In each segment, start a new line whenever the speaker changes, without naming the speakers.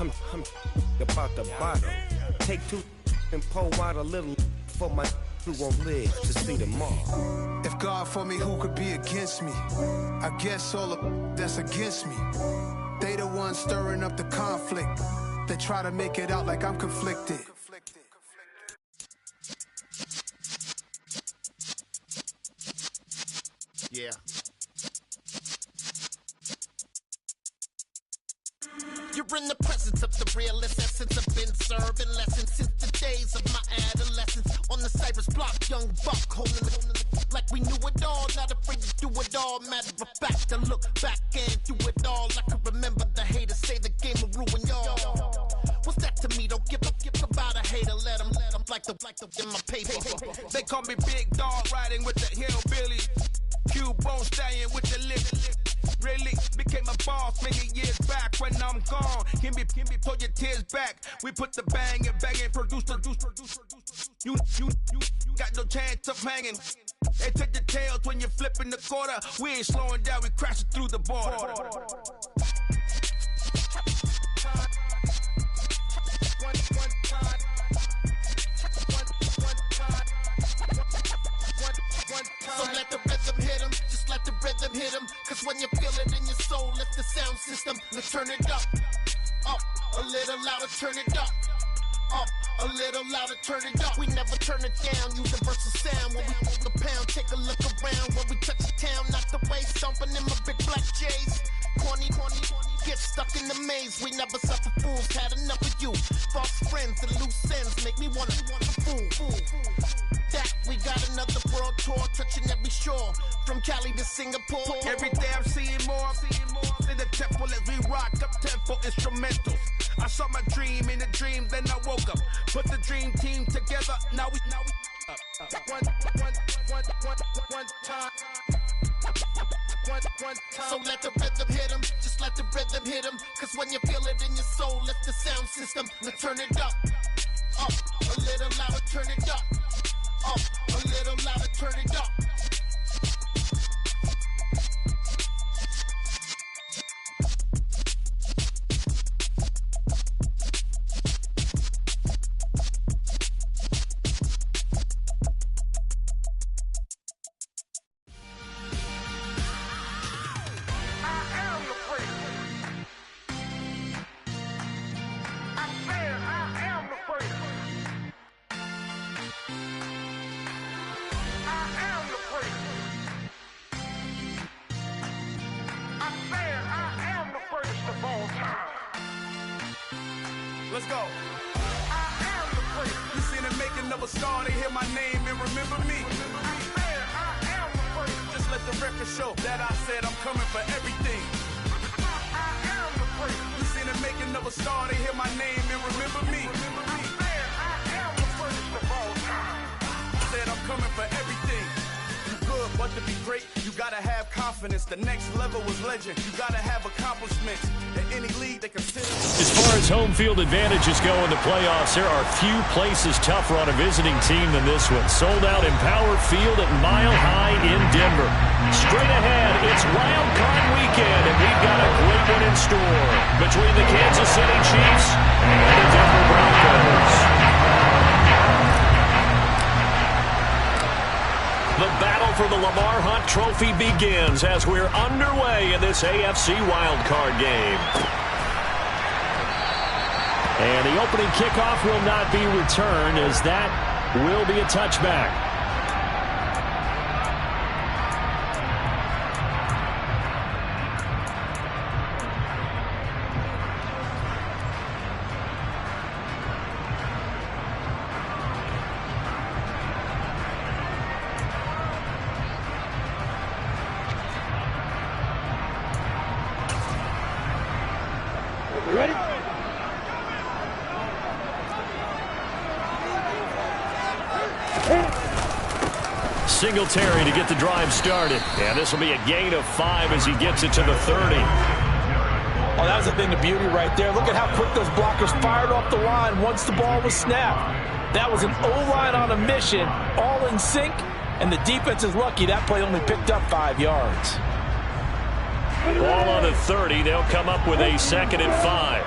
I'm about the bottom. Take two and pour out a little for my who won't live to see tomorrow.
If God for me, who could be against me? I guess all of that's against me. They the ones stirring up the conflict. They try to make it out like I'm conflicted.
Yeah. You're in the presence of the realest essence. I've been serving lessons since the days of my adolescence. On the Cypress block, young buck holding it like we knew it all. Not afraid to do it all. Matter of fact, to look back and do it all. I can remember the haters say the game will ruin y'all. What's that to me? Don't give about a hater. Let them like the in my paper.
They call me Big Dog, riding with the hillbilly. Cubone stallion with the lip. Really became a boss many years back. When I'm gone, can be pull your tears back. We put the bang and produce. You got no chance of hanging. They take the tails when you're flipping the quarter. We ain't slowing down, we crashing through the border.
So let the rhythm hit him, just let the rhythm hit him. Cause when you feel it in your soul, lift the sound system. Let's turn it up, a little louder, turn it up, a little louder, turn it up. We never turn it down, universal sound. When we hold the pound, take a look around. When we touch the town, not the way, stomping in my big black J's. Corny, get stuck in the maze. We never suffer fools, had enough of you. False friends and loose ends make me wanna fool. That we got another world tour, touching every shore, from Cali to Singapore.
Every day I'm seeing more in the temple as we rock up tempo instrumentals. I saw my dream in a dream, then I woke up. Put the dream team together. Now we one time.
So let the rhythm hit him, just let the rhythm hit him. Cause when you feel it in your soul, lift the sound system. Let's turn it up, a little louder, turn it up, a little louder, turn it up.
Let's go. You seen the making of a star, they hear my name and remember me. Just let the record show that I said I'm coming for everything. You seen the making of a star, they hear my name and remember me. I said I'm coming for everything. You good, but to be great, you gotta have confidence. The next level was legend. You gotta have accomplishments. In any league they consider.
As far as home field advantages go in the playoffs, there are few places tougher on a visiting team than this one. Sold out in Power Field at Mile High in Denver. Straight ahead, it's Wild Card Weekend, and we've got a great one in store between the Kansas City Chiefs and the Denver Broncos. The battle for the Lamar Hunt Trophy begins as we're underway in this AFC wildcard game. And the opening kickoff will not be returned, as that will be a touchback.
Ready?
Singletary to get the drive started. And this will be a gain of 5 as he gets it to the 30.
Oh, that was a thing of beauty right there. Look at how quick those blockers fired off the line once the ball was snapped. That was an O-line on a mission, all in sync, and the defense is lucky that play only picked up 5 yards.
Ball on the 30. They'll come up with a 2nd and 5.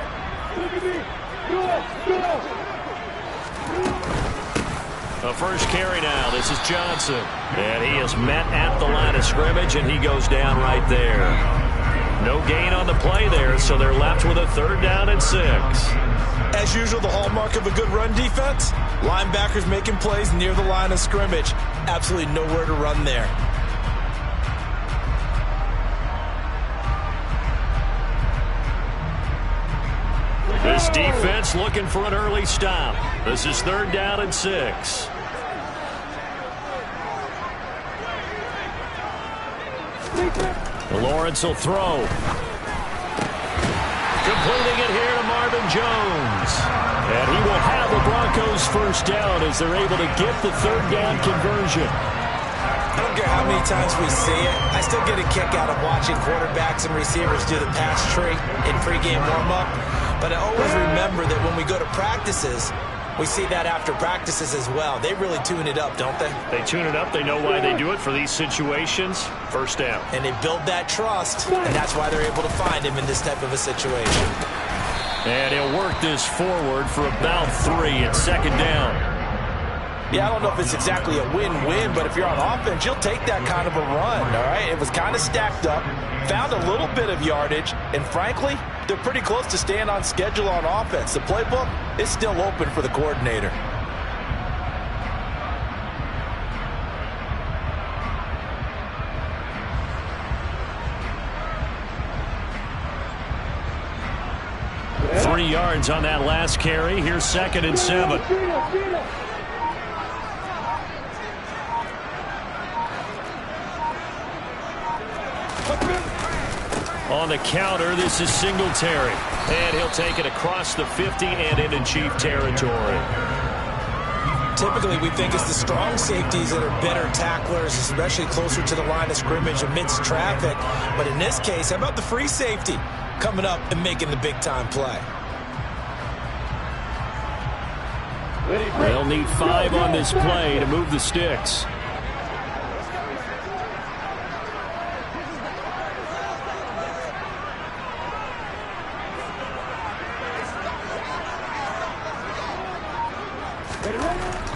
A first carry now. This is Johnson. And he is met at the line of scrimmage, and he goes down right there. No gain on the play there, so they're left with a 3rd down and 6.
As usual, the hallmark of a good run defense, linebackers making plays near the line of scrimmage. Absolutely nowhere to run there.
This defense looking for an early stop. This is 3rd down and 6. Lawrence will throw. Completing it here to Marvin Jones. And he will have the Broncos first down as they're able to get the 3rd down conversion.
I don't care how many times we see it. I still get a kick out of watching quarterbacks and receivers do the pass tree in pregame warm-up. But I always remember that when we go to practices, we see that after practices as well. They really tune it up, don't they?
They tune it up. They know why they do it for these situations. First down.
And they build that trust, and that's why they're able to find him in this type of a situation.
And he'll work this forward for about 3 at 2nd down.
Yeah, I don't know if it's exactly a win-win, but if you're on offense, you'll take that kind of a run, all right? It was kind of stacked up, found a little bit of yardage, and frankly, they're pretty close to staying on schedule on offense. The playbook is still open for the coordinator.
Three yards on that last carry. Here's 2nd and 7. On the counter, this is Singletary. And he'll take it across the 50 and into Chief territory.
Typically, we think it's the strong safeties that are better tacklers, especially closer to the line of scrimmage amidst traffic. But in this case, how about the free safety coming up and making the big-time play?
They'll need 5 on this play to move the sticks.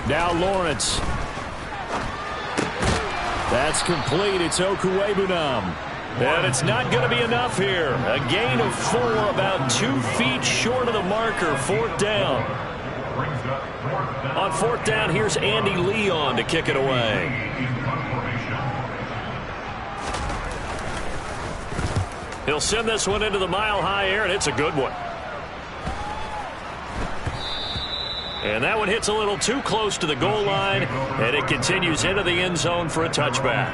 Now Lawrence. That's complete. It's Okuwebunam. And it's not going to be enough here. A gain of 4, about 2 feet short of the marker. 4th down. On 4th down, here's Andy Leon to kick it away. He'll send this one into the mile-high air, and it's a good one. And that one hits a little too close to the goal line, and it continues into the end zone for a touchback.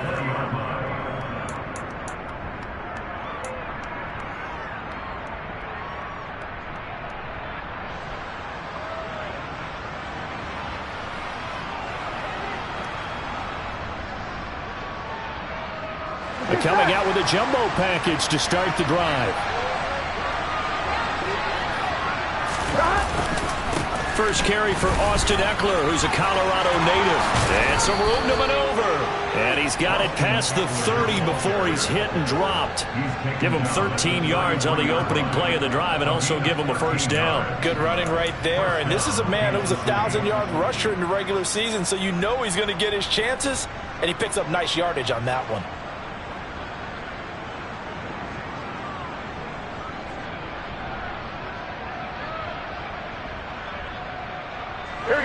They're coming out with a jumbo package to start the drive. First carry for Austin Eckler, who's a Colorado native. And some room to maneuver. And he's got it past the 30 before he's hit and dropped. Give him 13 yards on the opening play of the drive and also give him a first down.
Good running right there. And this is a man who was a 1,000-yard rusher in the regular season, so you know he's going to get his chances. And he picks up nice yardage on that one.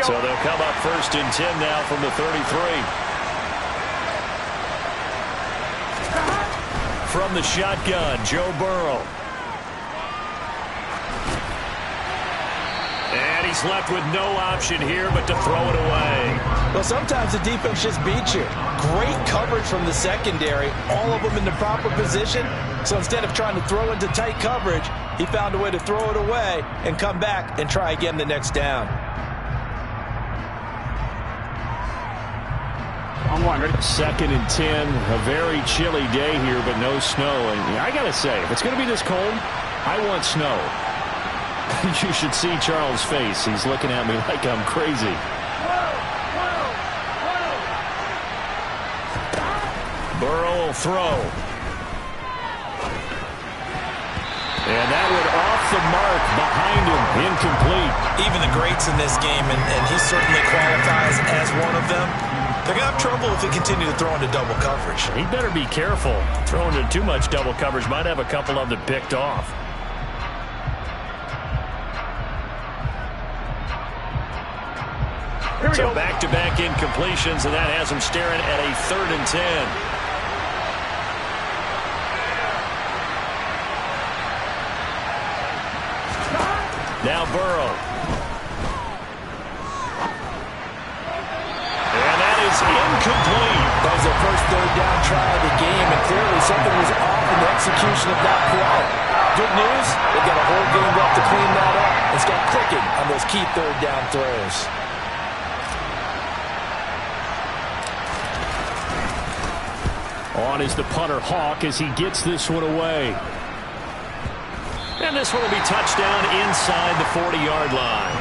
So they'll come up 1st and 10 now from the 33. From the shotgun, Joe Burrow. And he's left with no option here but to throw it away.
Well, sometimes the defense just beats you. Great coverage from the secondary, all of them in the proper position. So instead of trying to throw into tight coverage, he found a way to throw it away and come back and try again the next down.
2nd and 10, a very chilly day here, but no snow. And I got to say, if it's going to be this cold, I want snow. You should see Charles' face. He's looking at me like I'm crazy. Burrow will throw. And that one off the mark behind him, incomplete.
Even the greats in this game, and he certainly qualifies as one of them, they're going to have trouble if they continue to throw into double coverage.
He better be careful. Throwing into too much double coverage might have a couple of them picked off. So back-to-back incompletions, and that has him staring at a 3rd and 10. Now Burrow. And that is incomplete.
That was their first 3rd down try of the game, and clearly something was off in the execution of that play. Good news, they've got a whole game left to clean that up. It's got clicking on those key 3rd down throws.
On is the punter Hawk as he gets this one away. And this one will be touchdown inside the 40-yard line.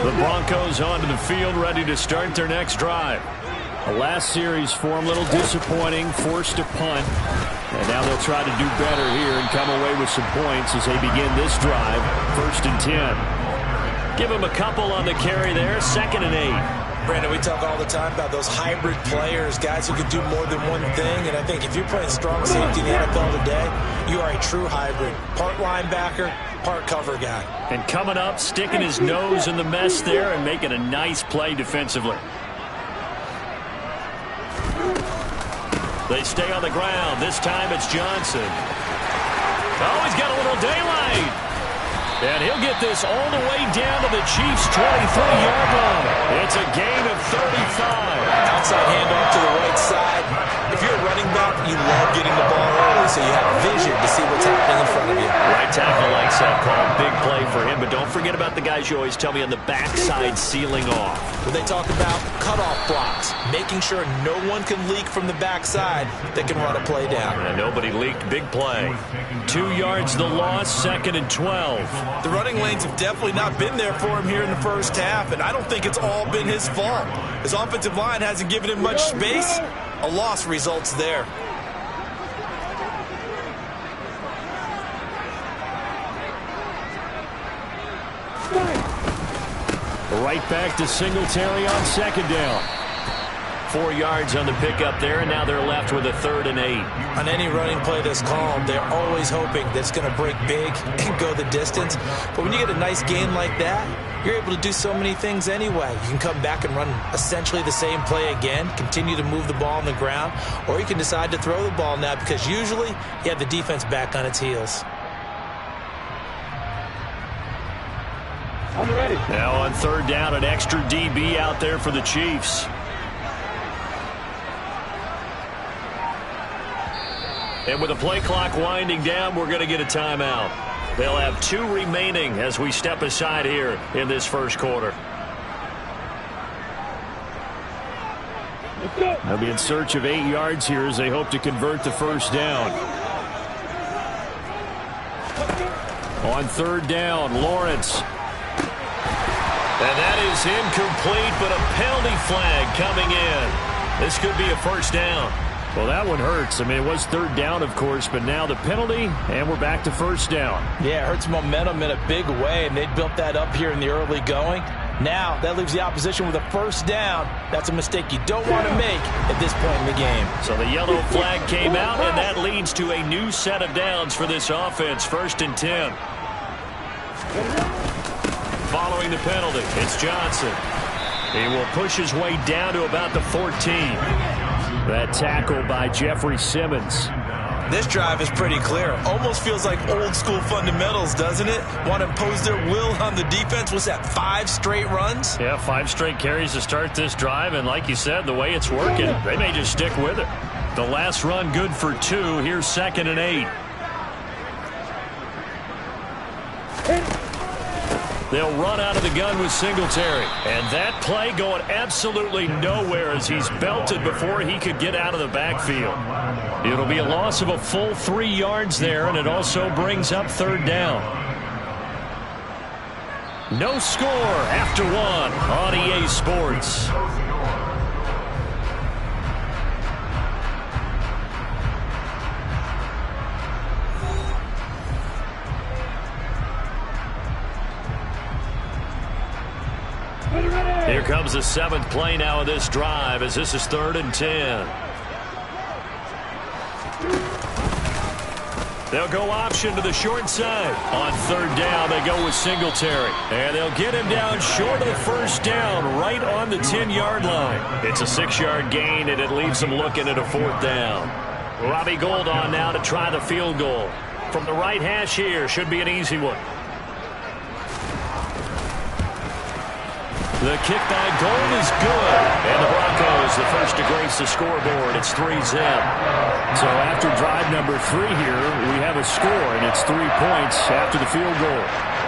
The Broncos onto the field, ready to start their next drive. The last series for them, a little disappointing, forced a punt. And now they'll try to do better here and come away with some points as they begin this drive, 1st and 10. Give him a couple on the carry there, 2nd and 8.
Brandon, we talk all the time about those hybrid players, guys who can do more than one thing. And I think if you're playing strong safety in the NFL today, you are a true hybrid. Part linebacker, part cover guy.
And coming up, sticking his nose in the mess there and making a nice play defensively. They stay on the ground. This time it's Johnson. Oh, he's got a little daylight. And he'll get this all the way down to the Chiefs' 23-yard line. It's a gain of 35.
Outside handoff to the right side. If you're a running back, you love getting the ball early so you have vision to see what's happening in front of you.
Right tackle likes that call. Big play for him, but don't forget about the guys you always tell me on the backside sealing off.
When they talk about cutoff blocks, making sure no one can leak from the backside that can run a play down.
And nobody leaked. Big play. 2 yards the loss, 2nd and 12.
The running lanes have definitely not been there for him here in the first half, and I don't think it's all been his fault. His offensive line hasn't given him much space. A loss results there.
Right back to Singletary on 2nd down. 4 yards on the pickup there, and now they're left with a 3rd and 8.
On any running play that's called, they're always hoping that it's going to break big and go the distance. But when you get a nice gain like that, you're able to do so many things anyway. You can come back and run essentially the same play again, continue to move the ball on the ground, or you can decide to throw the ball now because usually you have the defense back on its heels.
I'm ready. Now on 3rd down, an extra DB out there for the Chiefs. And with the play clock winding down, we're going to get a timeout. They'll have 2 remaining as we step aside here in this first quarter. They'll be in search of 8 yards here as they hope to convert the first down. On 3rd down, Lawrence. And that is incomplete, but a penalty flag coming in. This could be a first down. Well, that one hurts. I mean, it was 3rd down, of course, but now the penalty, and we're back to first down.
Yeah, it hurts momentum in a big way, and they built that up here in the early going. Now, that leaves the opposition with a first down. That's a mistake you don't want to make at this point in the game.
So the yellow flag came out, and that leads to a new set of downs for this offense, 1st and 10. Following the penalty, it's Johnson. He will push his way down to about the 14. That tackle by Jeffrey Simmons.
This drive is pretty clear. Almost feels like old school fundamentals, doesn't it? Want to impose their will on the defense. Was that 5 straight runs?
Yeah, 5 straight carries to start this drive. And like you said, the way it's working, they may just stick with it. The last run good for 2. Here's 2nd and 8. They'll run out of the gun with Singletary. And that play going absolutely nowhere as he's belted before he could get out of the backfield. It'll be a loss of a full 3 yards there, and it also brings up 3rd down. No score after 1 on EA Sports. comes the 7th play now of this drive as this is 3rd and 10. They'll go option to the short side. On 3rd down, they go with Singletary. And they'll get him down short of the 1st down, right on the 10-yard line. It's a 6-yard gain, and it leaves them looking at a 4th down. Robbie Gould on now to try the field goal. From the right hash here, should be an easy one. The kickback goal is good. And the Broncos, the first to grace the scoreboard. It's 3-0.
So after drive number 3 here, we have a score, and it's 3 points after the field goal.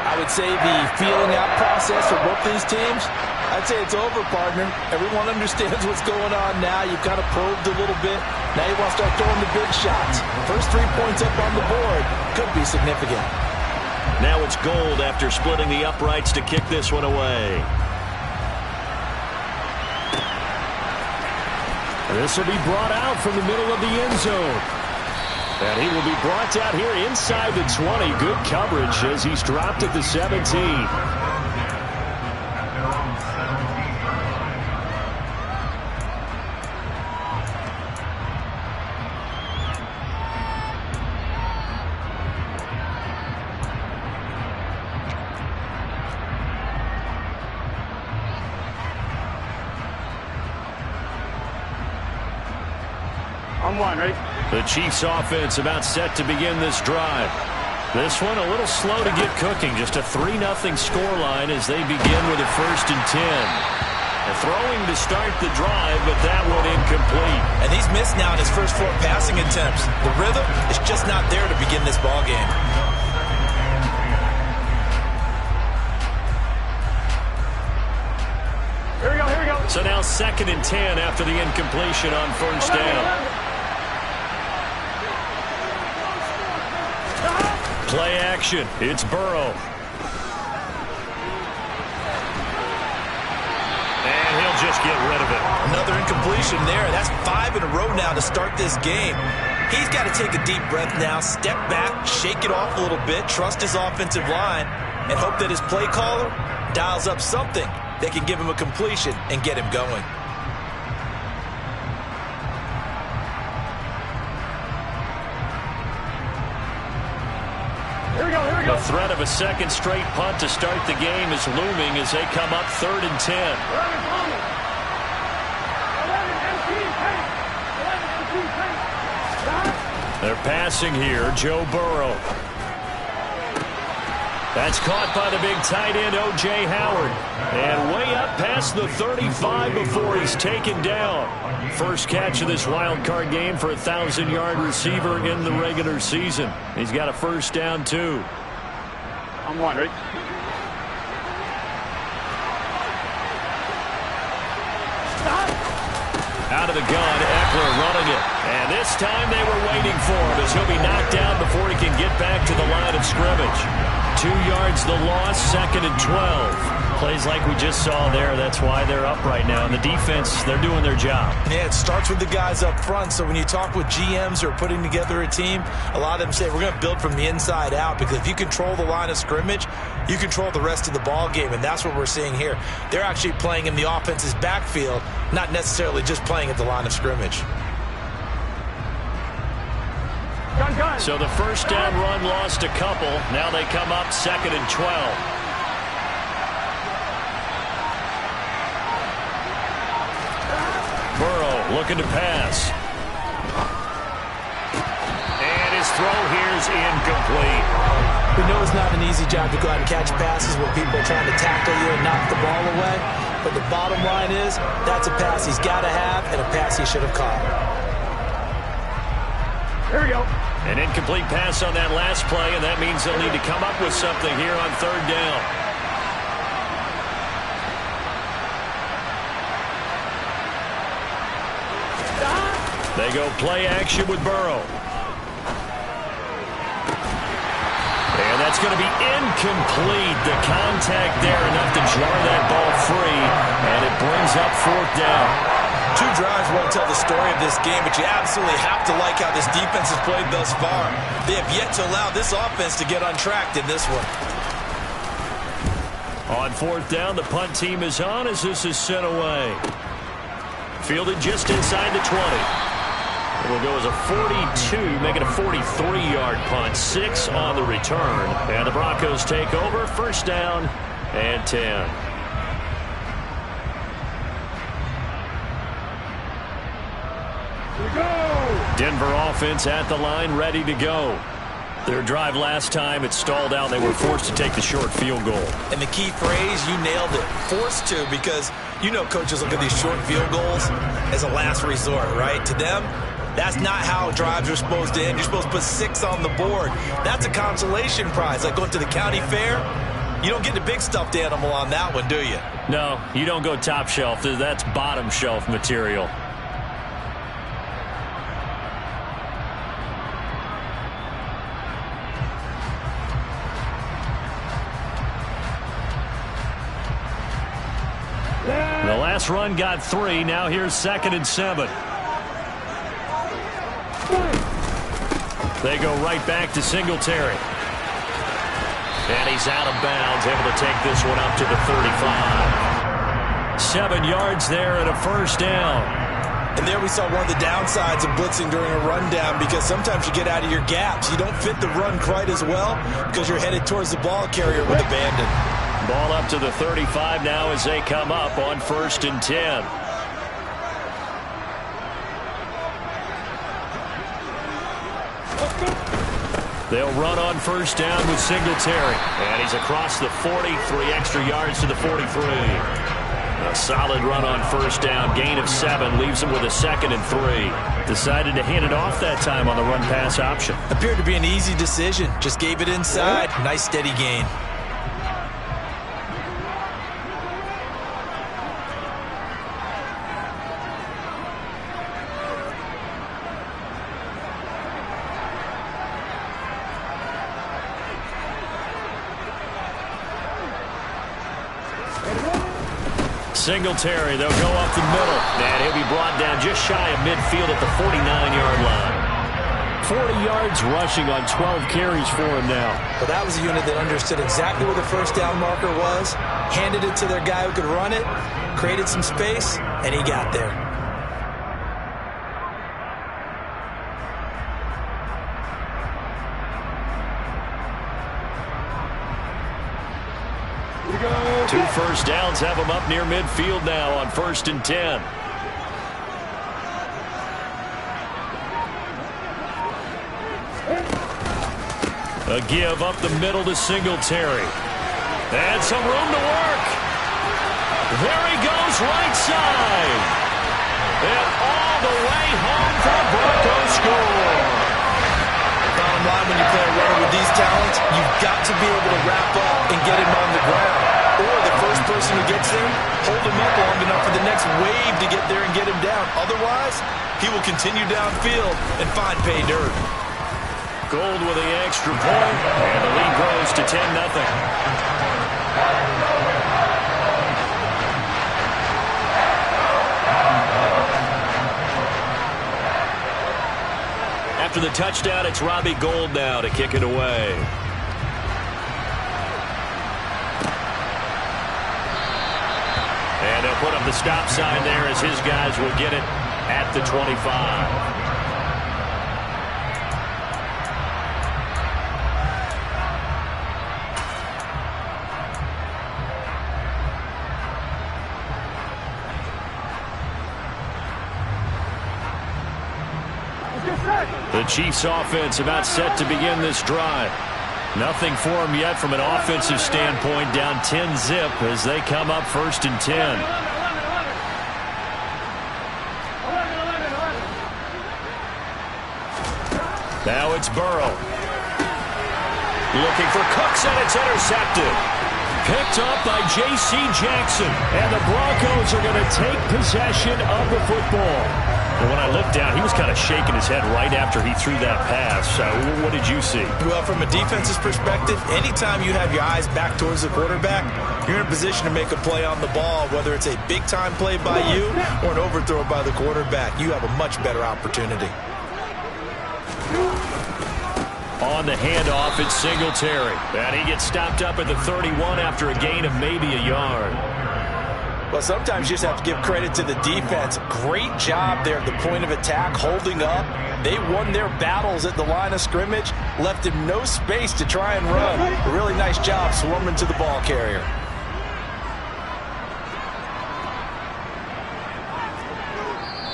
I would say the feeling out process for both these teams, I'd say it's over, partner. Everyone understands what's going on now. You've kind of probed a little bit. Now you want to start throwing the big shots. First 3 points up on the board could be significant.
Now it's Gould after splitting the uprights to kick this one away.
This will be brought out from the middle of the end zone. And he will be brought out here inside the 20. Good coverage as he's dropped at the 17.
The Chiefs offense about set to begin this drive. This one a little slow to get cooking. Just a 3-0 scoreline as they begin with a 1st and 10. A throwing to start the drive, but that one incomplete.
And he's missed now in his first 4 passing attempts. The rhythm is just not there to begin this ball game.
Here we go.
So now 2nd and 10 after the incompletion on 1st down. Play action. It's Burrow. And he'll just get rid of it.
Another incompletion there. That's 5 in a row now to start this game. He's got to take a deep breath now, step back, shake it off a little bit, trust his offensive line, and hope that his play caller dials up something that can give him a completion and get him going.
The threat of a 2nd straight punt to start the game is looming as they come up 3rd and 10. They're passing here, Joe Burrow. That's caught by the big tight end, O.J. Howard. And way up past the 35 before he's taken down. First catch of this wild card game for a 1,000-yard receiver in the regular season. He's got a 1st down, too.
I'm wondering.
Out of the gun, Eckler running it. And this time they were waiting for him as he'll be knocked down before he can get back to the line of scrimmage. 2 yards the loss, 2nd and 12. Plays like we just saw there. That's why they're up right now. And the defense, they're doing their job.
Yeah, it starts with the guys up front. So when you talk with GMs who are putting together a team, a lot of them say we're going to build from the inside out, because if you control the line of scrimmage, you control the rest of the ball game, and that's what we're seeing here. They're actually playing in the offense's backfield, not necessarily just playing at the line of scrimmage.
So the 1st down run lost a couple. Now they come up 2nd and 12. Burrow looking to pass. And his throw here is incomplete.
We know it's not an easy job to go out and catch passes when people are trying to tackle you and knock the ball away. But the bottom line is, that's a pass he's got to have and a pass he should have caught.
Here we go.
An incomplete pass on that last play, and that means they'll need to come up with something here on 3rd down. They go play action with Burrow. And that's going to be incomplete. The contact there enough to jar that ball free, and it brings up 4th down.
2 drives won't tell the story of this game, but you absolutely have to like how this defense has played thus far. They have yet to allow this offense to get untracked in this one.
On fourth down, the punt team is on as this is sent away. Fielded just inside the 20. It will go as a 42, making a 43-yard punt. 6 on the return. And the Broncos take over. First down and 10. Denver offense at the line, ready to go. Their drive last time, it stalled out. They were forced to take the short field goal.
And the key phrase, you nailed it, forced to, because you know coaches look at these short field goals as a last resort, right? To them, that's not how drives are supposed to end. You're supposed to put 6 on the board. That's a consolation prize. Like going to the county fair, you don't get the big stuffed animal on that one, do you?
No, you don't go top shelf. That's bottom shelf material. The last run got 3. Now here's 2nd and 7. They go right back to Singletary. And he's out of bounds, able to take this one up to the 35. 7 yards there and a first down.
And there we saw one of the downsides of blitzing during a rundown, because sometimes you get out of your gaps. You don't fit the run quite as well because you're headed towards the ball carrier with abandon.
Ball up to the 35 now as they come up on 1st and 10. They'll run on first down with Singletary. And he's across the 40, 3 extra yards to the 43. A solid run on first down, gain of 7, leaves him with a 2nd and 3. Decided to hand it off that time on the run-pass option.
Appeared to be an easy decision. Just gave it inside. Nice steady gain.
Singletary, they'll go up the middle. And he'll be brought down just shy of midfield at the 49-yard line. 40 yards rushing on 12 carries for him now.
Well, that was a unit that understood exactly where the first down marker was, handed it to their guy who could run it, created some space, and he got there.
Two first downs have them up near midfield now on 1st and 10. A give up the middle to Singletary. And some room to work. There he goes, right side. And all the way home for a Broncos score.
Bottom line, when you play a runner with these talents, you've got to be able to wrap up and get him on the ground. Or the first person who gets there, hold him up long enough for the next wave to get there and get him down. Otherwise, he will continue downfield and find pay dirt.
Gold with the extra point, and the lead grows to 10-0. After the touchdown, it's Robbie Gould now to kick it away. And they'll put up the stop sign there as his guys will get it at the 25. The Chiefs offense about set to begin this drive. Nothing for them yet from an offensive standpoint, down 10-zip as they come up 1st and 10. Now it's Burrow. Looking for Cooks, and it's intercepted. Picked up by J.C. Jackson. And the Broncos are going to take possession of the football. And when I looked down, he was kind of shaking his head right after he threw that pass. What did you see?
Well, from a defense's perspective, anytime you have your eyes back towards the quarterback, you're in a position to make a play on the ball, whether it's a big-time play by you or an overthrow by the quarterback. You have a much better opportunity.
On on the handoff. It's Singletary. And he gets stopped up at the 31 after a gain of maybe a yard.
Well, sometimes you just have to give credit to the defense. Great job there at the point of attack, holding up. They won their battles at the line of scrimmage, left him no space to try and run. A really nice job swarming to the ball carrier.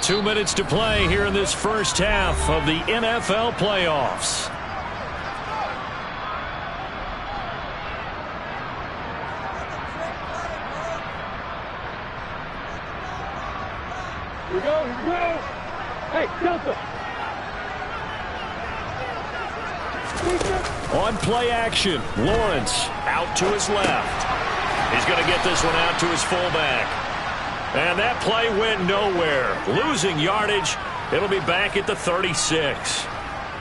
Two minutes to play here in this first half of the NFL playoffs.
Here we go. Hey, Delta.
On play action, Lawrence out to his left. He's going to get this one out to his fullback. And that play went nowhere. Losing yardage. It'll be back at the 36.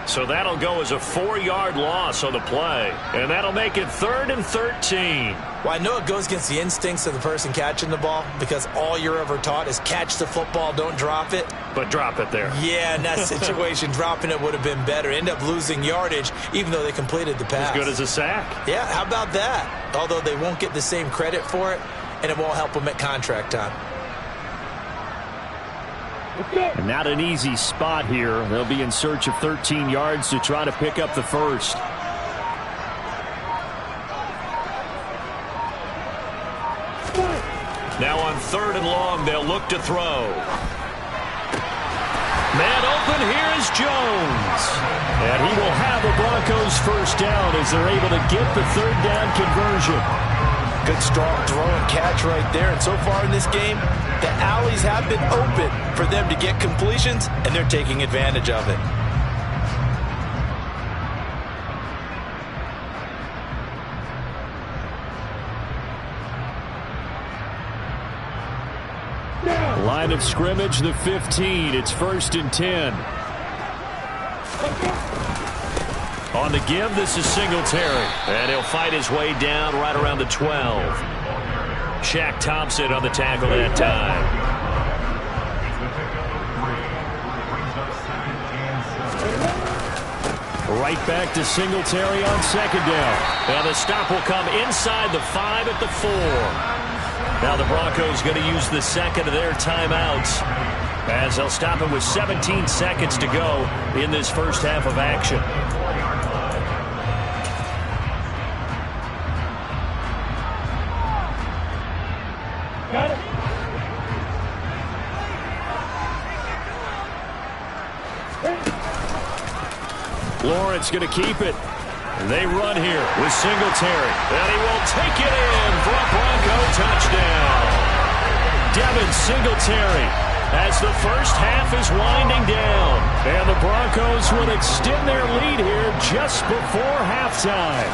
So that'll go as a 4-yard loss on the play. And that'll make it 3rd and 13.
Well, I know it goes against the instincts of the person catching the ball because all you're ever taught is catch the football, don't drop it.
But drop it there.
Yeah, in that situation, dropping it would have been better. End up losing yardage, even though they completed the pass.
As good as a sack.
Yeah, how about that? Although they won't get the same credit for it, and it won't help them at contract time.
And not an easy spot here. They'll be in search of 13 yards to try to pick up the first.
Now on 3rd and long, they'll look to throw. Man open, here is Jones. And he will have the Broncos first down as they're able to get the 3rd down conversion.
Good strong throw and catch right there. And so far in this game, the alleys have been open for them to get completions, and they're taking advantage of it.
Line of scrimmage, the 15. It's 1st and 10.
On the give, this is Singletary. And he'll fight his way down right around the 12. Shaq Thompson on the tackle that time.
Right back to Singletary on 2nd down.
And the stop will come inside the 5 at the 4. Now the Broncos going to use the second of their timeouts as they'll stop him with 17 seconds to go in this first half of action.
Got it.
Lawrence going to keep it.
They run here with Singletary. And he will take it in for a Bronco touchdown. Devin Singletary as the first half is winding down.
And the Broncos will extend their lead here just before halftime.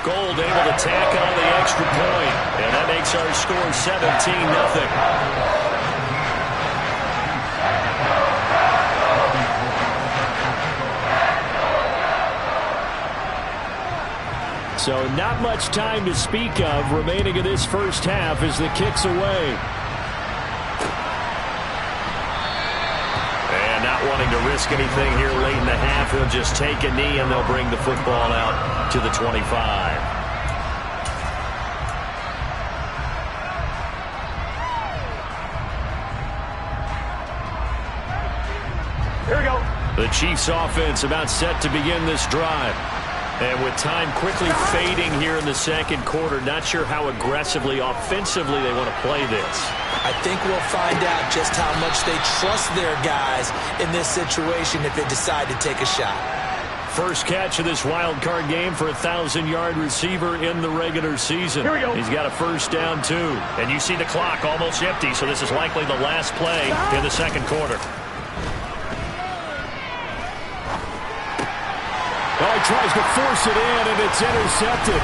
Gold able to tack on the extra point. And that makes our score 17-0.
So not much time to speak of remaining in this first half as the kick's away.
And not wanting to risk anything here late in the half, he'll just take a knee and they'll bring the football out to the 25.
Here we go.
The Chiefs offense about set to begin this drive. And with time quickly fading here in the second quarter, not sure how aggressively, offensively they want to play this.
I think we'll find out just how much they trust their guys in this situation if they decide to take a shot.
First catch of this wild card game for a 1,000-yard receiver in the regular season.
Here we go.
He's got a first down, too. And you see the clock almost empty, so this is likely the last play in the second quarter.
Oh, he tries to force it in, and it's intercepted.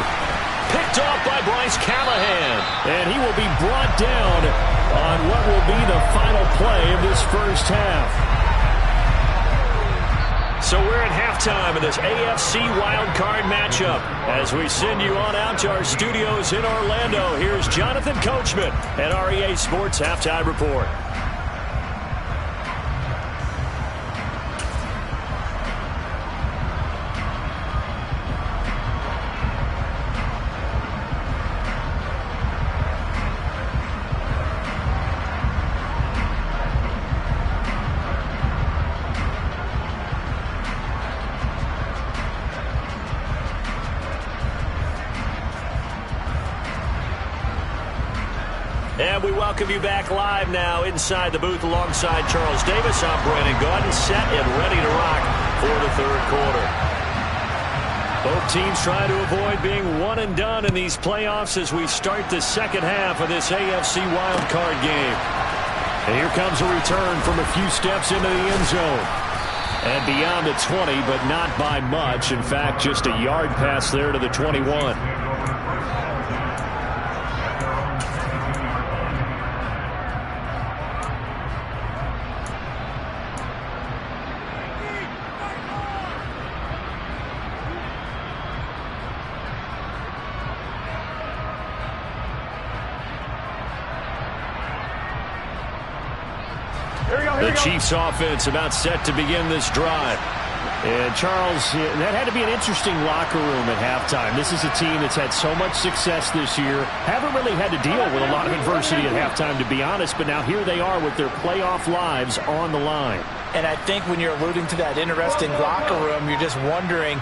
Picked off by Bryce Callahan.
And he will be brought down on what will be the final play of this first half.
So we're at halftime of this AFC wildcard matchup. As we send you on out to our studios in Orlando, here's Jonathan Coachman at REA Sports Halftime Report. We welcome you back live now inside the booth alongside Charles Davis. I'm Brandon Gaudin, set and ready to rock for the third quarter. Both teams trying to avoid being one and done in these playoffs as we start the second half of this AFC wildcard game. And here comes a return from a few steps into the end zone. And beyond the 20, but not by much. In fact, just a yard pass there to the 21. The Chiefs offense about set to begin this drive. And Charles, that had to be an interesting locker room at halftime. This is a team that's had so much success this year. Haven't really had to deal with a lot of adversity at halftime, to be honest. But now here they are with their playoff lives on the line.
And I think when you're alluding to that interesting locker room, you're just wondering,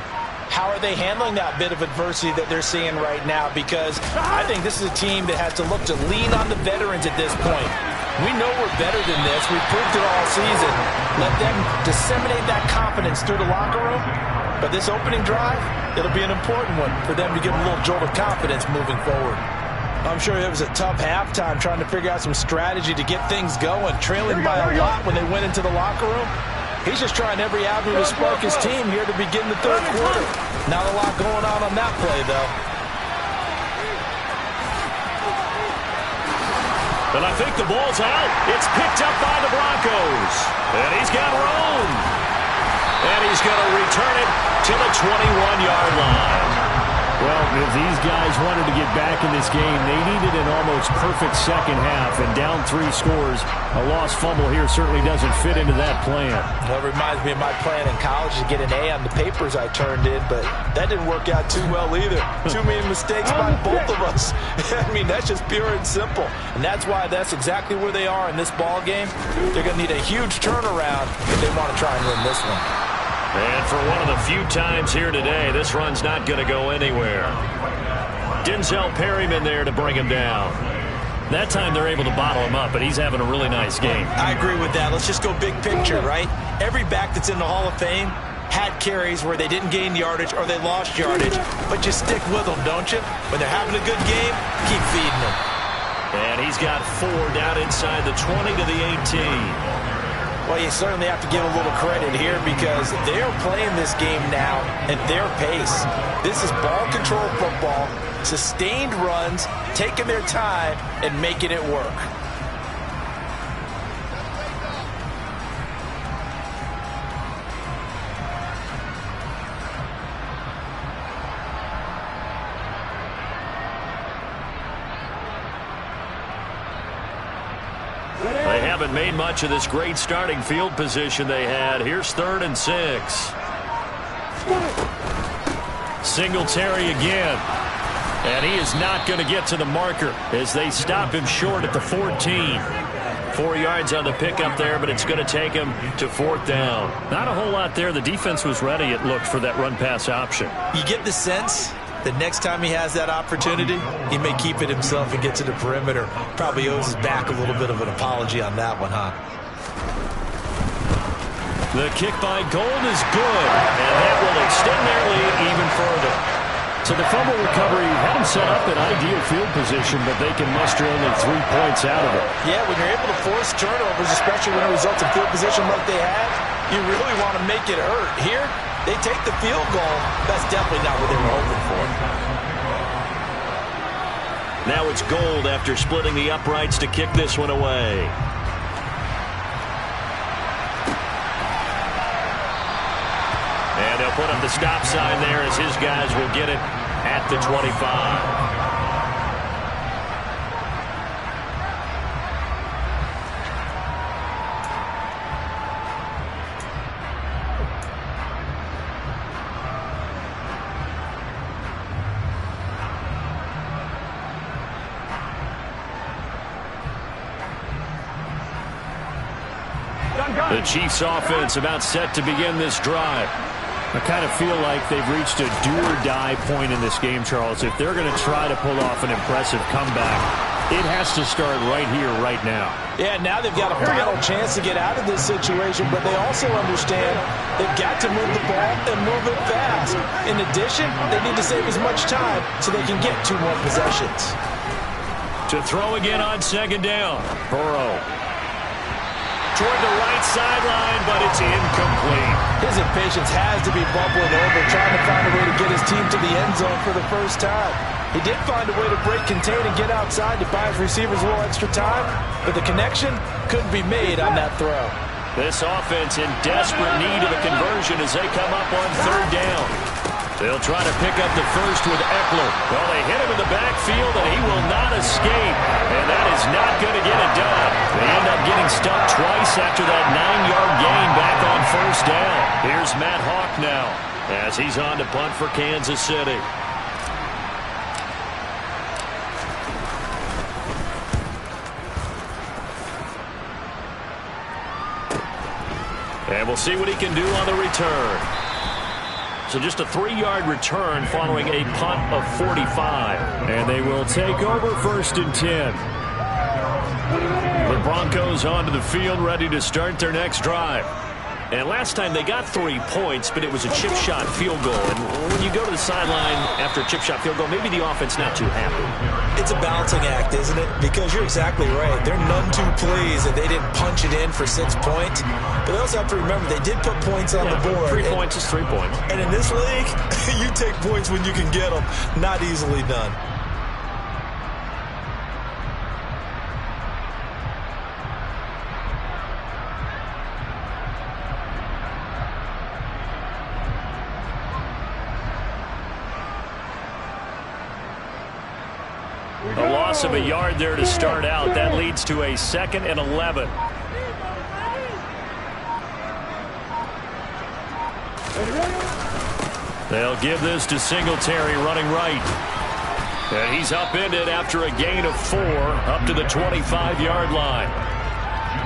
how are they handling that bit of adversity that they're seeing right now? Because I think this is a team that has to look to lean on the veterans at this point. We know we're better than this. We've proved it all season. Let them disseminate that confidence through the locker room. But this opening drive, it'll be an important one for them to get a little jolt of confidence moving forward. I'm sure it was a tough halftime trying to figure out some strategy to get things going, trailing by a lot when they went into the locker room. He's just trying every avenue to spark his team here to begin the third quarter. Not a lot going on that play, though.
But I think the ball's out. It's picked up by the Broncos. And he's got room. And he's going to return it to the 21-yard line.
Well, if these guys wanted to get back in this game, they needed an almost perfect second half. And down 3 scores, a lost fumble here certainly doesn't fit into that plan.
Well, it reminds me of my plan in college to get an A on the papers I turned in, but that didn't work out too well either. Too many mistakes by both of us. I mean, that's just pure and simple. And that's why that's exactly where they are in this ball game. They're going to need a huge turnaround if they want to try and win this one.
And for one of the few times here today, this run's not going to go anywhere. Denzel Perryman there to bring him down. That time they're able to bottle him up, but he's having a really nice game.
I agree with that. Let's just go big picture, right? Every back that's in the Hall of Fame had carries where they didn't gain yardage or they lost yardage, but you stick with them, don't you? When they're having a good game, keep feeding them.
And he's got 4 down inside the 20 to the 18.
Well, you certainly have to give a little credit here because they're playing this game now at their pace. This is ball control football, sustained runs, taking their time and making it work.
They haven't made much of this great starting field position they had. Here's 3rd and 6. Singletary again. And he is not going to get to the marker as they stop him short at the 14. 4 yards on the pickup there, but it's going to take him to 4th down. Not a whole lot there. The defense was ready, it looked, for that run-pass option.
You get the sense the next time he has that opportunity, he may keep it himself and get to the perimeter. Probably owes his back a little bit of an apology on that one, huh?
The kick by Gold is good, and that will extend their lead even further.
So the fumble recovery had them set up in ideal field position, but they can muster only 3 points out of it.
Yeah, when you're able to force turnovers, especially when it results in field position like they have, you really want to make it hurt. Here, they take the field goal. That's definitely not what they were hoping for.
Now it's Gold after splitting the uprights to kick this one away. And they'll put up the stop sign there as his guys will get it at the 25. The Chiefs offense about set to begin this drive.
I kind of feel like they've reached a do-or-die point in this game, Charles. If they're going to try to pull off an impressive comeback, It has to start right here, right now.
Yeah, now they've got a final chance to get out of this situation, but they also understand they've got to move the ball and move it fast. In addition, they need to save as much time so they can get 2 more possessions.
To throw again on second down. Burrow. Toward the right sideline, but it's incomplete.
His impatience has to be bubbling over, trying to find a way to get his team to the end zone for the first time. He did find a way to break contain and get outside to buy his receivers a little extra time, but the connection couldn't be made on that throw.
This offense in desperate need of a conversion as they come up on third down. They'll try to pick up the first with Eckler. Well, they hit him in the backfield, and he will not escape. And that is not going to get it done. They end up getting stuck twice after that 9-yard gain back on first down. Here's Matt Hawk now as he's on to punt for Kansas City. And we'll see what he can do on the return. So just a 3-yard return following a punt of 45. And they will take over 1st and 10. The Broncos onto the field ready to start their next drive. And last time they got 3 points, but it was a chip shot field goal. And when you go to the sideline after a chip shot field goal, maybe the offense not too happy.
It's a balancing act, isn't it? Because you're exactly right. They're none too pleased that they didn't punch it in for 6 points. But they also have to remember they did put points on the board.
3 points is 3 points.
And in this league, you take points when you can get them. Not easily done.
A loss of a yard there to start out. That leads to a 2nd and 11. They'll give this to Singletary running right. And he's upended after a gain of 4 up to the 25-yard line.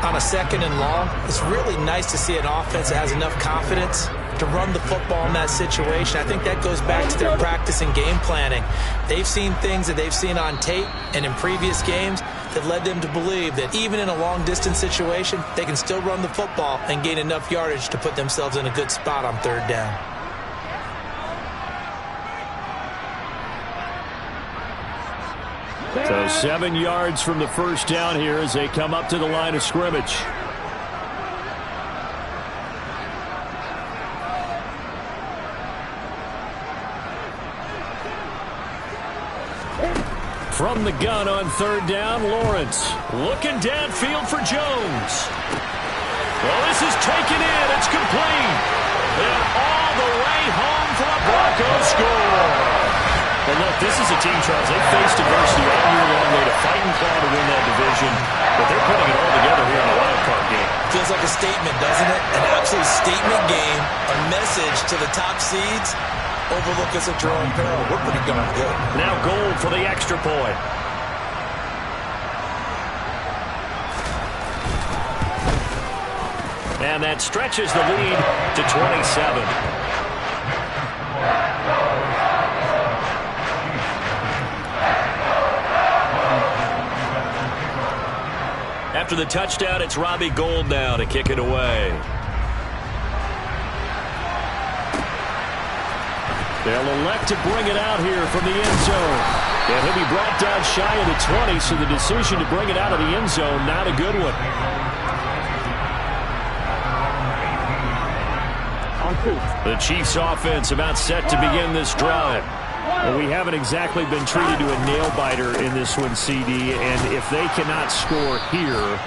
On a 2nd and long, it's really nice to see an offense that has enough confidence to run the football in that situation. I think that goes back to their practice and game planning. They've seen things that they've seen on tape and in previous games that led them to believe that even in a long-distance situation, they can still run the football and gain enough yardage to put themselves in a good spot on 3rd down.
So 7 yards from the first down here as they come up to the line of scrimmage. From the gun on 3rd down, Lawrence looking downfield for Jones. Well, this is taken in. It's complete. And all the way home for a Broncos score. But look, this is a team, Charles, they faced adversity all year long. They had to fight and claw to win that division, but they're putting it all together here in the wild card game.
Feels like a statement, doesn't it? An absolute statement game, a message to the top seeds. Overlook us at your own peril. We're pretty darn good.
Now Gold for the extra point. And that stretches the lead to 27. After the touchdown, it's Robbie Gould now to kick it away. They'll elect to bring it out here from the end zone. And he'll be brought down shy of the 20, so the decision to bring it out of the end zone, not a good one. The Chiefs offense about set to begin this drive. Well, we haven't exactly been treated to a nail-biter in this one, CD, and if they cannot score here,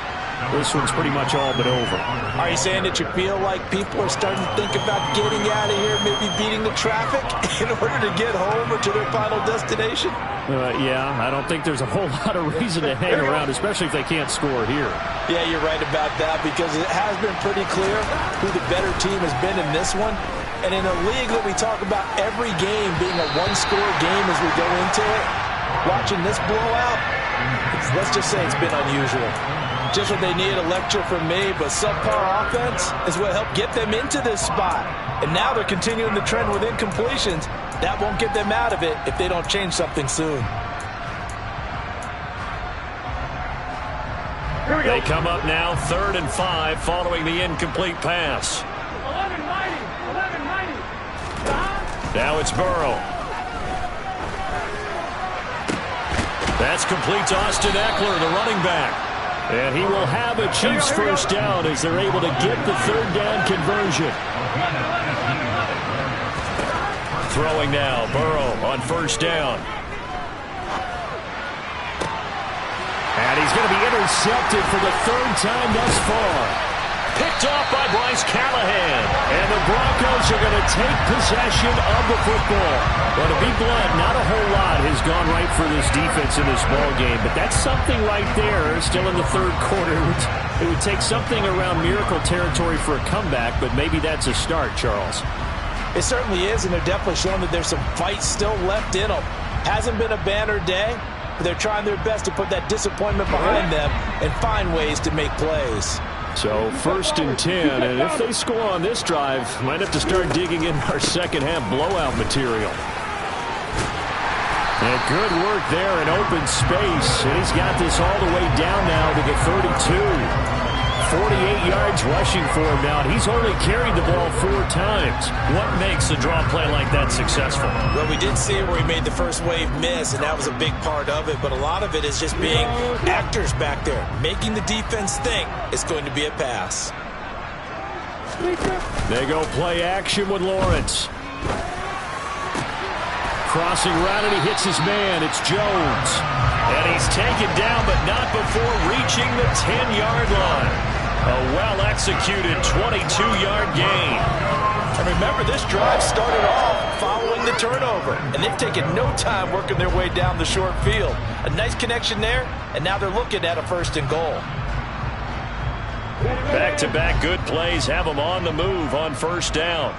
this one's pretty much all but over.
Are you saying that you feel like people are starting to think about getting out of here, maybe beating the traffic in order to get home or to their final destination?
Yeah, I don't think there's a whole lot of reason to hang around, especially if they can't score here.
Yeah, you're right about that, because it has been pretty clear who the better team has been in this one. And in a league that we talk about every game being a one-score game as we go into it, watching this blowout, let's just say it's been unusual. Just what they need, a lecture from me, but subpar offense is what helped get them into this spot. And now they're continuing the trend with incompletions. That won't get them out of it if they don't change something soon.
They come up now 3rd and 5 following the incomplete pass.
11-90.
Now it's Burrow. That's complete to Austin Eckler, the running back. And he will have a Chiefs first down as they're able to get the 3rd down conversion. Throwing now, Burrow on 1st down. And he's going to be intercepted for the 3rd time thus far. Picked off by Bryce Callahan. And the Broncos are going to take possession of the football. Well, to be blunt, not a whole lot has gone right for this defense in this ball game. But that's something right there, still in the 3rd quarter. It would take something around miracle territory for a comeback, but maybe that's a start, Charles.
It certainly is, and they're definitely showing that there's some fight still left in them. Hasn't been a banner day, but they're trying their best to put that disappointment behind them and find ways to make plays.
So 1st and 10, and if they score on this drive, might have to start digging in our second half blowout material. And good work there in open space, and he's got this all the way down now to the 32. 48 yards rushing for him now. He's only carried the ball 4 times. What makes a draw play like that successful?
Well, we did see it where he made the first wave miss, and that was a big part of it. But a lot of it is just being actors back there, making the defense think it's going to be a pass.
They go play action with Lawrence. Crossing route, and he hits his man. It's Jones. And he's taken down, but not before reaching the 10-yard line. A well-executed 22-yard gain.
And remember, this drive started off following the turnover, and they've taken no time working their way down the short field. A nice connection there, and now they're looking at a 1st and goal.
Back-to-back good plays have them on the move on 1st down.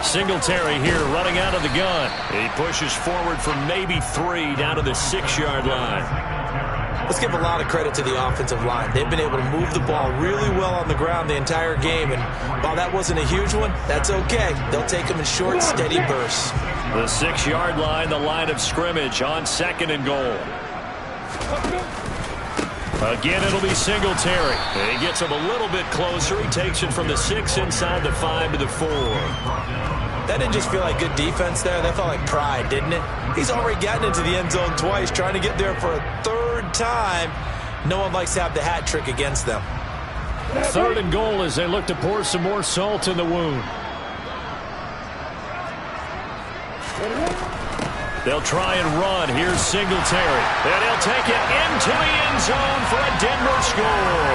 Singletary here running out of the gun. He pushes forward for maybe 3 down to the 6-yard line.
Let's give a lot of credit to the offensive line. They've been able to move the ball really well on the ground the entire game, and while that wasn't a huge one, that's okay. They'll take them in short, steady bursts.
The 6-yard line, the line of scrimmage on 2nd and goal. Again, it'll be Singletary. He gets him a little bit closer. He takes it from the 6 inside the 5 to the 4.
That didn't just feel like good defense there. That felt like pride, didn't it? He's already gotten into the end zone twice, trying to get there for a 3rd time. No one likes to have the hat trick against them.
3rd and goal as they look to pour some more salt in the wound. They'll try and run. Here's Singletary. And he'll take it into the end zone for a Denver score.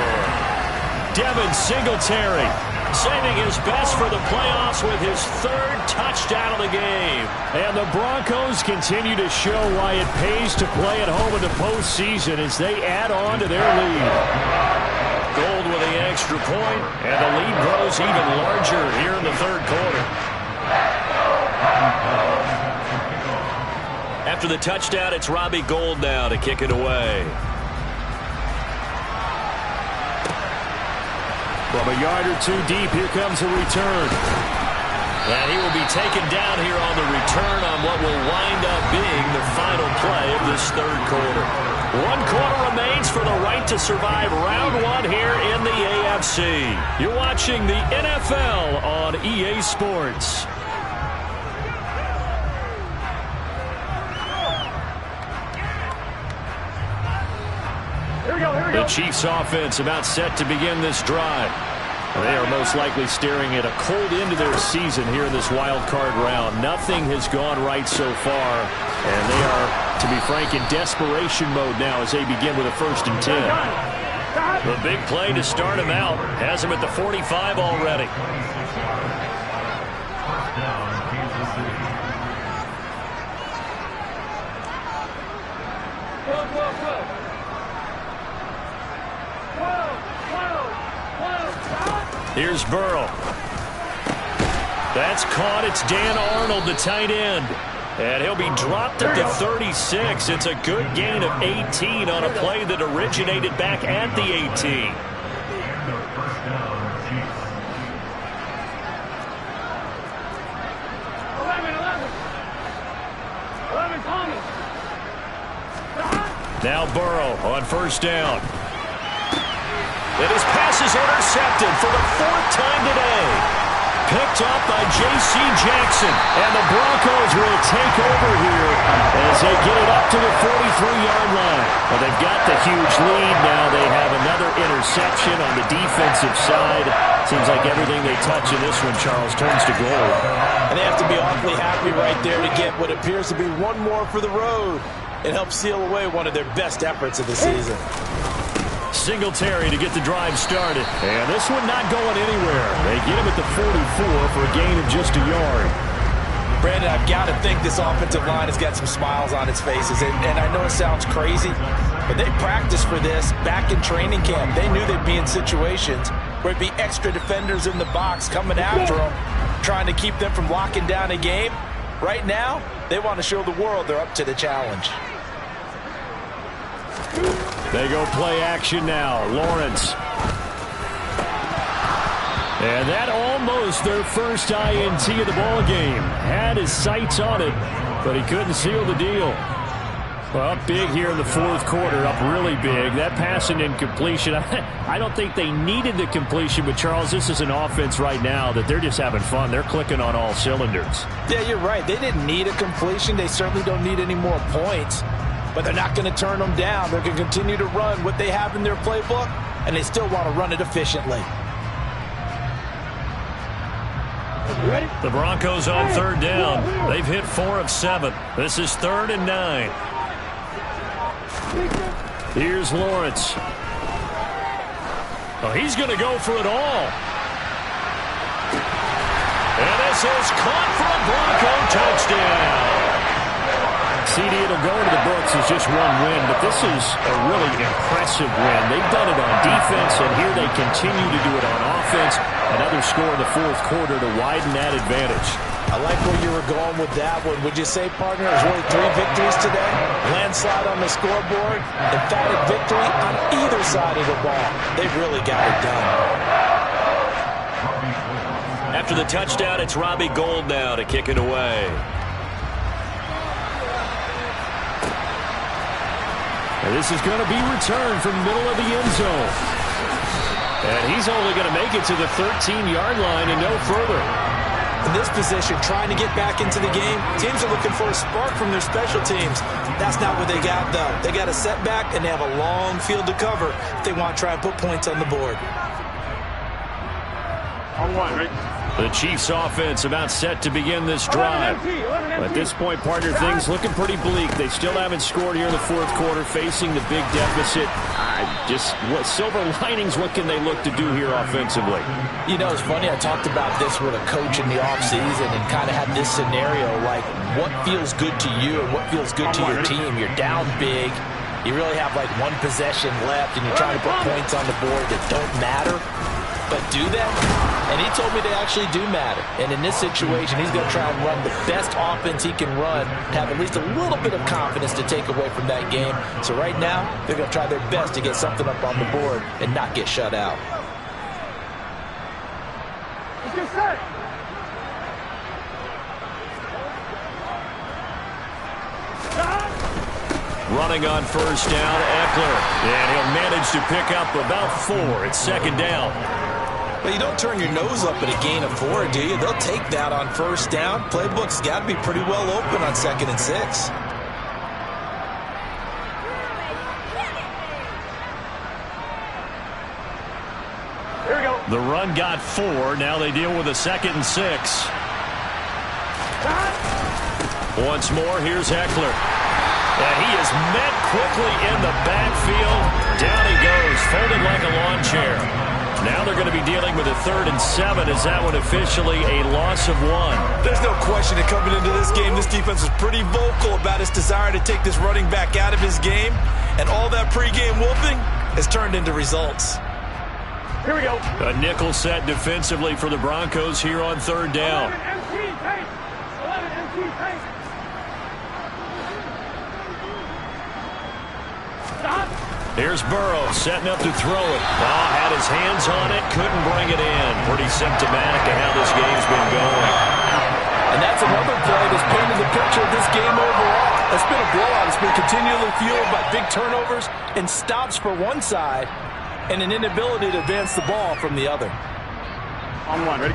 Devin Singletary saving his best for the playoffs with his 3rd touchdown of the game. And the Broncos continue to show why it pays to play at home in the postseason as they add on to their lead. Gold with the extra point, and the lead grows even larger here in the 3rd quarter. After the touchdown, it's Robbie Gould now to kick it away. From a yard or 2 deep, here comes a return. And he will be taken down here on the return on what will wind up being the final play of this 3rd quarter. 1 quarter remains for the right to survive round 1 here in the AFC. You're watching the NFL on EA Sports. The Chiefs offense about set to begin this drive. They are most likely staring at a cold end to their season here in this wild card round. Nothing has gone right so far, and they are, to be frank, in desperation mode now as they begin with a 1st and 10. The big play to start him out has him at the 45 already. Here's Burrow. That's caught. It's Dan Arnold, the tight end. And he'll be dropped at the 36. It's a good gain of 18 on a play that originated back at the 18. Now Burrow on first down. And his pass is intercepted for the 4th time today. Picked up by J.C. Jackson. And the Broncos will take over here as they get it up to the 43-yard line. Well, they've got the huge lead. Now they have another interception on the defensive side. Seems like everything they touch in this one, Charles, turns to gold.
And they have to be awfully happy right there to get what appears to be one more for the road. It helps seal away one of their best efforts of the season.
Singletary to get the drive started. And this one not going anywhere. They get him at the 44 for a gain of just a yard.
Brandon, I've got to think this offensive line has got some smiles on its faces. And I know it sounds crazy, but they practiced for this back in training camp. They knew they'd be in situations where it'd be extra defenders in the box coming after them, trying to keep them from locking down a game. Right now, they want to show the world they're up to the challenge.
They go play action now. Lawrence. And that almost their first INT of the ball game. Had his sights on it, but he couldn't seal the deal. Well, up big here in the 4th quarter, up really big. That pass and incompletion, I don't think they needed the completion, but Charles, this is an offense right now that they're just having fun. They're clicking on all cylinders.
Yeah, you're right. They didn't need a completion. They certainly don't need any more points, but they're not going to turn them down. They're going to continue to run what they have in their playbook, and they still want to run it efficiently.
The Broncos on 3rd down. They've hit 4 of 7. This is 3rd and 9. Here's Lawrence. Oh, he's going to go for it all. And this is caught for a Bronco touchdown. CD, it'll go into the books as just one win, but this is a really impressive win. They've done it on defense, and here they continue to do it on offense. Another score in the 4th quarter to widen that advantage.
I like where you were going with that one. Would you say, partner, it was really 3 victories today? Landslide on the scoreboard, emphatic victory on either side of the ball. They really got it done.
After the touchdown, it's Robbie Gould now to kick it away. And this is going to be returned from the middle of the end zone. And he's only going to make it to the 13-yard line and no further.
In this position, trying to get back into the game, teams are looking for a spark from their special teams. That's not what they got, though. They got a setback, and they have a long field to cover if they want to try and put points on the board.
On 1, right?
The Chiefs offense about set to begin this drive. At this point, partner, things looking pretty bleak. They still haven't scored here in the 4th quarter, facing the big deficit. What silver linings, what can they look to do here offensively?
You know, it's funny, I talked about this with a coach in the offseason and kind of had this scenario, like what feels good to you and what feels good to your team. You're down big. You really have like one possession left, and you're trying to put points on the board that don't matter. But do that? And he told me they actually do matter. And in this situation, he's going to try and run the best offense he can run to have at least a little bit of confidence to take away from that game. So right now, they're going to try their best to get something up on the board and not get shut out.
Running on first down, Eckler. And he'll manage to pick up about 4. It's 2nd down.
But you don't turn your nose up at a gain of 4, do you? They'll take that on first down. Playbook's got to be pretty well open on 2nd and 6.
Here we go.
The run got 4. Now they deal with a 2nd and 6. Once more, here's Eckler. And he is met quickly in the backfield. Down he goes, folded like a lawn chair. Now they're going to be dealing with a 3rd and 7. Is that one officially a loss of 1?
There's no question that coming into this game, this defense was pretty vocal about its desire to take this running back out of his game. And all that pregame whooping has turned into results.
Here we go.
A nickel set defensively for the Broncos here on 3rd down.
11 MT,
Here's Burrow setting up to throw it. Oh, had his hands on it, couldn't bring it in. Pretty symptomatic of how this game's been going.
And that's another play that's painted the picture of this game overall. It's been a blowout. It's been continually fueled by big turnovers and stops for one side and an inability to advance the ball from the other.
On one, ready?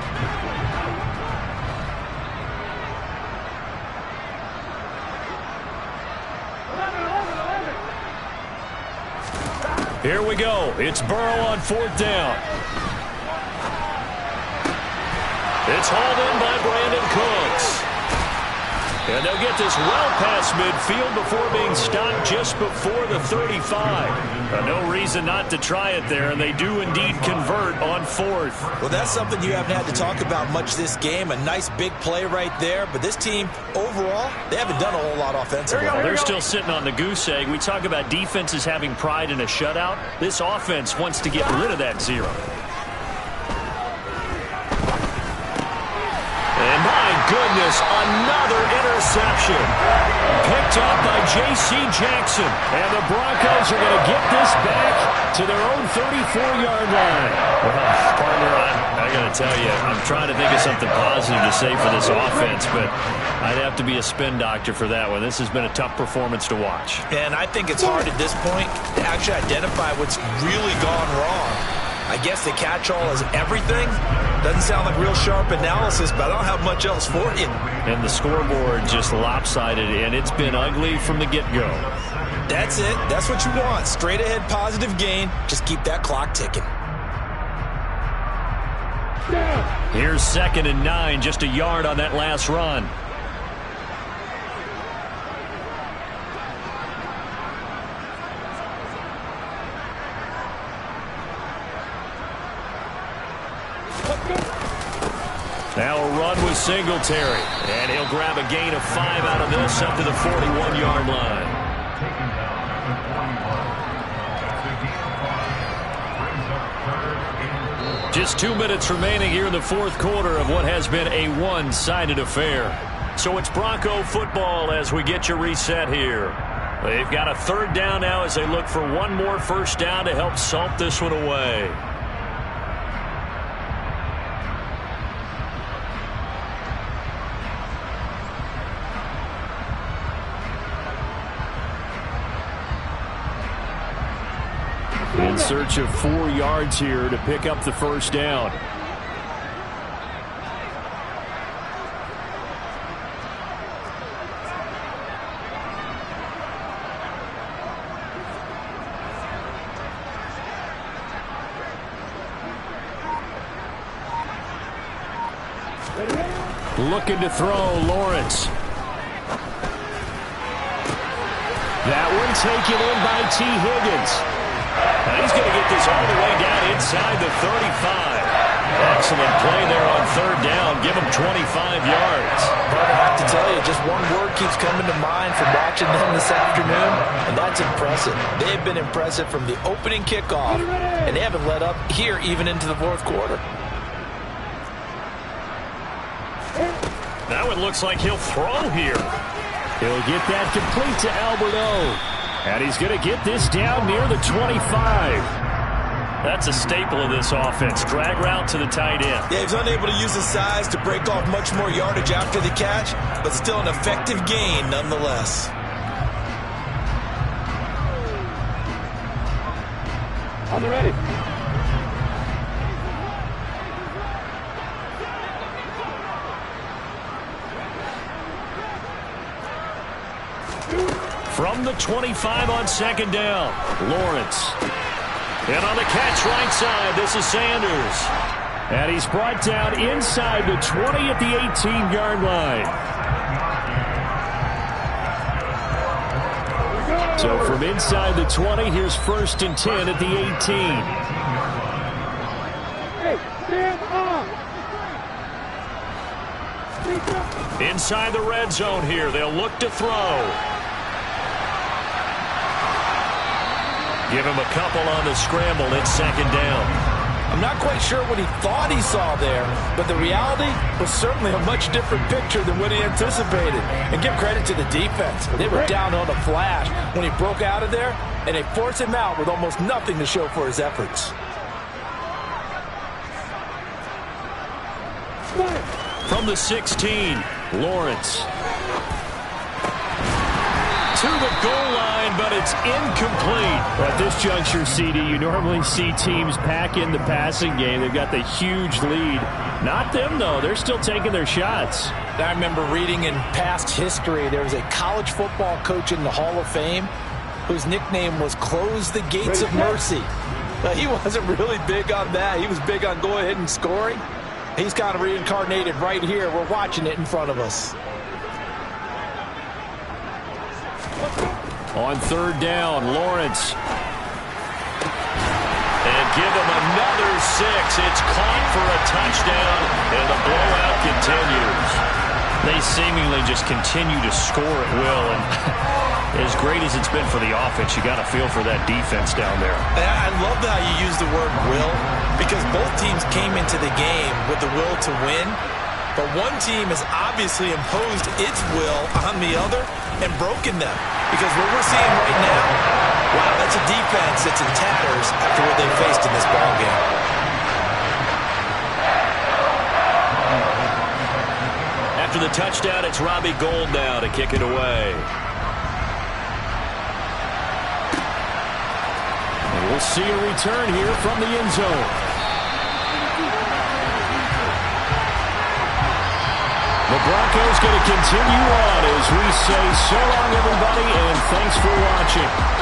Here we go. It's Burrow on 4th down. It's hauled in by Brandon Cooks. And they'll get this well past midfield before being stopped just before the 35. No reason not to try it there, and they do indeed convert on 4th.
Well, that's something you haven't had to talk about much this game. A nice big play right there. But this team, overall, they haven't done a whole lot offensively.
They're still sitting on the goose egg. We talk about defenses having pride in a shutout. This offense wants to get rid of that 0. And my goodness, another interception. Picked up by J.C. Jackson. And the Broncos are going to get this back to their own 34-yard line. Well, partner, I got to tell you, I'm trying to think of something positive to say for this offense, but I'd have to be a spin doctor for that one. This has been a tough performance to watch.
And I think it's hard at this point to actually identify what's really gone wrong. I guess the catch-all is everything. Doesn't sound like real sharp analysis, but I don't have much else for you.
And the scoreboard just lopsided, and it's been ugly from the get-go.
That's it. That's what you want. Straight ahead positive gain. Just keep that clock ticking.
Here's 2nd and 9, just a yard on that last run. Now a run with Singletary, and he'll grab a gain of 5 out of this up to the 41-yard line. Just 2 minutes remaining here in the 4th quarter of what has been a one-sided affair. So it's Bronco football as we get you reset here. They've got a 3rd down now as they look for one more 1st down to help salt this one away. In search of 4 yards here to pick up the 1st down. Looking to throw, Lawrence. That one taken in by T. Higgins. And he's going to get this all the way down inside the 35. Excellent play there on 3rd down. Give him 25 yards.
But I have to tell you, just one word keeps coming to mind from watching them this afternoon, and that's impressive. They've been impressive from the opening kickoff, and they haven't let up here even into the 4th quarter.
Now it looks like he'll throw here. He'll get that complete to Albert O. And he's going to get this down near the 25. That's a staple of this offense. Drag route to the tight end.
Yeah, he's unable to use his size to break off much more yardage after the catch, but still an effective gain nonetheless.
On the ready.
From the 25 on 2nd down, Lawrence. And on the catch right side, this is Sanders. And he's brought down inside the 20 at the 18-yard line. So from inside the 20, here's 1st and 10 at the 18. Inside the red zone here, they'll look to throw. Give him a couple on the scramble. It's 2nd down.
I'm not quite sure what he thought he saw there, but the reality was certainly a much different picture than what he anticipated. And give credit to the defense. They were down on a flash when he broke out of there, and they forced him out with almost nothing to show for his efforts.
From the 16, Lawrence. To the goal line, but it's incomplete.
At this juncture, CD, you normally see teams pack in the passing game. They've got the huge lead. Not them, though. They're still taking their shots.
I remember reading in past history, there was a college football coach in the Hall of Fame whose nickname was Close the Gates of Mercy. But he wasn't really big on that. He was big on going ahead and scoring. He's kind of reincarnated right here. We're watching it in front of us.
On third down, Lawrence. And give him another 6. It's caught for a touchdown, and the blowout continues. They seemingly just continue to score at will, and as great as it's been for the offense, you got to feel for that defense down there.
I love how you use the word will, because both teams came into the game with the will to win, but one team has obviously imposed its will on the other and broken them. Because what we're seeing right now, wow, that's a defense that's in tatters after what they faced in this ballgame.
After the touchdown, it's Robbie Gould now to kick it away.
And we'll see a return here from the end zone. The Broncos going to continue on as we say so long, everybody, and thanks for watching.